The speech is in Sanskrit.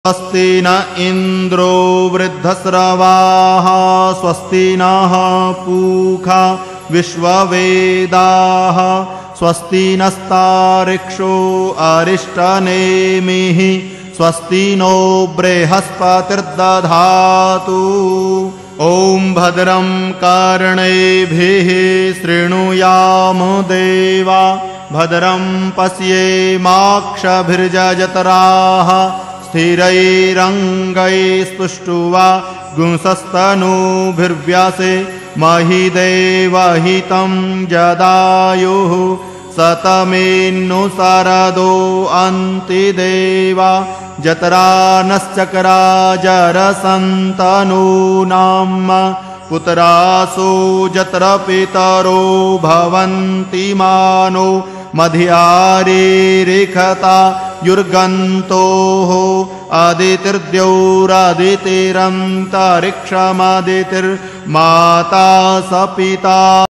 स्वस्ति न इन्द्रो वृद्धस्रवाः स्वस्ति नः पूषा विश्ववेदाः स्वस्ति नस्तार्क्ष्यो अरिष्टनेमिः स्वस्ति नो बृहस्पतिर्दधातु। ॐ भद्रं कर्णेभिः शृणुयाम देवा भद्रं पश्येमाक्षभिर्यजत्राः स्थिरैरङ्गैस्तुष्टुवा गुंसस्तनूभिर्व्यासे महिदेवहितं जदायुः सतमेन्नु सरदो अन्तिदेवा जत्रा नश्चक्रा जरसन्तनूनां पुत्रासो जत्र पितरो भवन्ति मानो मध्यारिरिखता युर्गन्तोः अदितिर्द्यौरदितिरन्तरिक्षमदितिर्माता स पिता।